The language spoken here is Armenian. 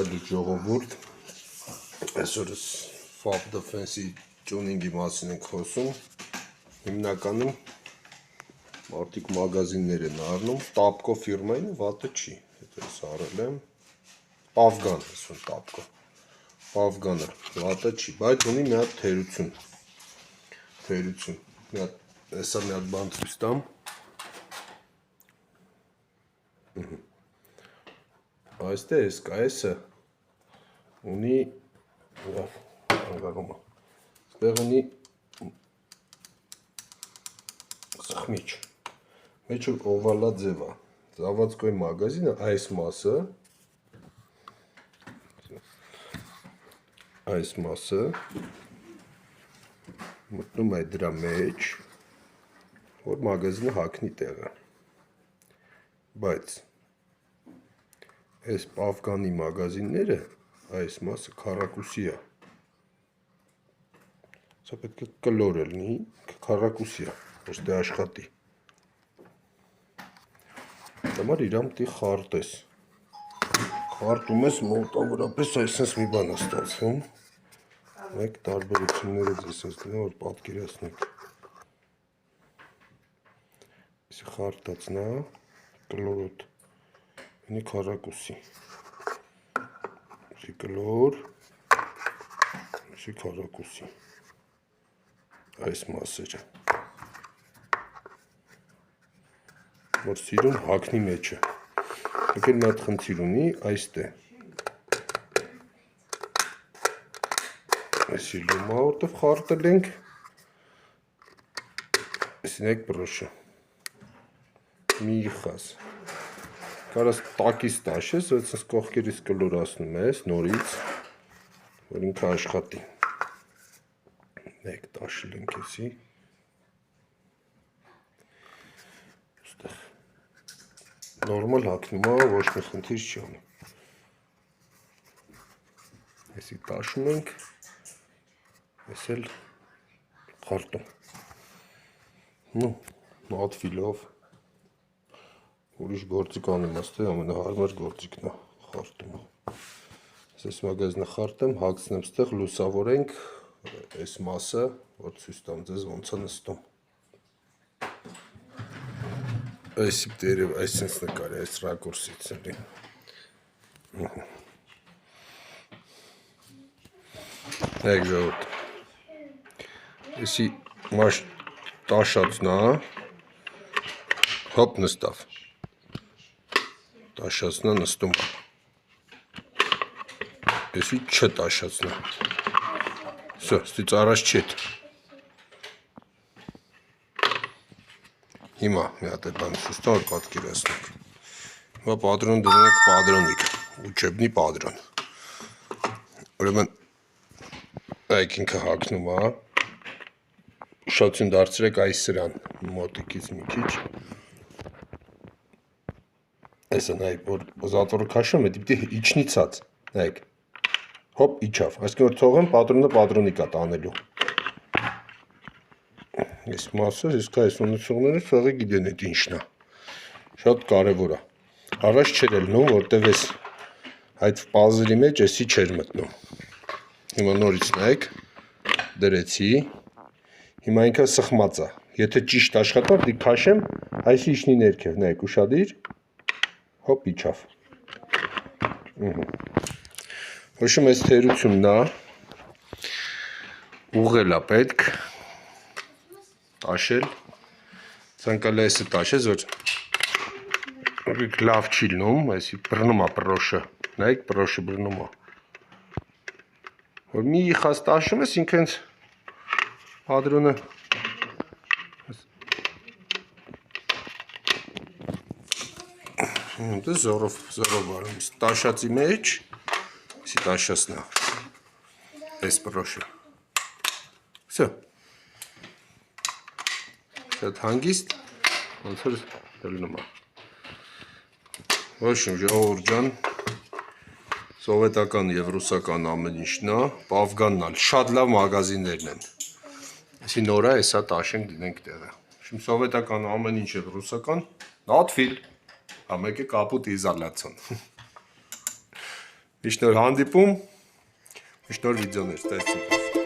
Բարի ժողովուրդ, այսօրս Fab Defense-ի tuning-ի մասին ենք խոսում, հիմնականում մարդիկ մագազիններ են առնում, Tapco ֆիրմային վատը չի, հետո ես առել եմ, Afgan ասում Tapco, Afgan-ը վատը չի, բայց ունի մի հատ թերություն, հեսա մի հատ բան ցույց տամ, այստեղ ես կայսը ունի ստեղ ունի սխմիչ մեջը օվալա ձև է Zavadskoy մագազինը այս մասը մտնում է դրա մեջ որ մագազինը հագնի տեղը բայց այս Afgan-ի մագազինները այս մասը քառակուսի է սա պետք է կլոր լինի քառակուսի է ώστε աշխատի համար իրամ տի խարտես խարտում ես մոտավորապես այսպես մի բան է ստացվում մեկ տարբերությունները ձեզ ասեմ որ պատկերացնեք իսկ խարտածն է կլորոտ ունի քառակուսի կլոր քառակուսի այս մասերը որ սիրուն հագնի մեջը եկել մի հատ խնդիր ունի այստեղ այսի լումա որտև խարտել ենք այսինեք բրոշը մի խաս կարաս տակից տաշես, որ այս կողքերից կլորացնում ես նորից, որ ինքը աշխատի։ Մեկ տաշել ենք եսի։ Ոստեղ նորմալ հագնում է, ոչ մի խնդիր չի անի։ Եսի տաշում ենք, ես էլ խարտում։ Մատվիլով ուրիշ գործիք անում աստեղ ամենահարմար գործիքն է խարտումը ես մագազինը խարտեմ հագցնեմ ստեղ լուսավորենք այս մասը որ ցույց տամ ձեզ ոնց է նստում այսի դերև այսպես նկարի այս ռակուրսից էլի Եկ ժողովուրդ Եսի մաշ տաշածն է հոպ նստավ Տաշածնա նստում Եսի չտաշածնա Սո, ստից առաջ չետ Հիմա մի հատ է բան սուստա որ պատկերացնենք Հիմա պատրոն դնենք պատրոնիկ Ուչեբնի պատրոն Ուրեմն Այք ինքը հագնում է Ուշացություն դարձրեք այս սրան Մոտիկից մի քիչ Այսը նայք, որ զատորը կաշում է, դիպտի իչնի ծած, նայք, հոպ իչավ, այսքան որ թողեմ, պատրոնը պատրոնիկ է տանելու Ես մասը, ես կայս ունեցողները սաղի գիդեն էտ ինչն է, շատ կարևոր է Առաջ չեր էլնում, որտև ես այդ պազրի մեջ եսի չեր մտնում Հիմա նորից նայք, դրեցի, հիմա ինքը սխմած է, եթե ճիշտ աշխատար, դի կաշեմ, այսի իչնի ներքև, նայք, ուշադիր Հոպ իչավ Հոշում այս թերությունն է ուղղել է պետք տաշել ցանկալի այսը տաշես որ լավ չի լնում այսի բռնում է պրոշը նայեք պրոշը բռնում է որ մի խաս տաշում ես ինքը հենց պատրոնը Զորով բարում, տաշացի մեջ, իսի տաշացնա, այս պրոշը, վսյո, շատ հանգիստ, ոնց որ հելնում է, ոչմ ժողովուրդ ջան, սովետական և ռուսական ամեն ինչն է, Afgan-ն շատ լավ մագազիններն են, իսի նորա եսա տաշենք դինենք տեղը, սովետական ամեն ինչ և ռուսական, նատվիլ, Ամեկ է կապուտ իզալացոն Միշտ նոր հանդիպում, միշտ նոր վիդեոներ, տեսնենք։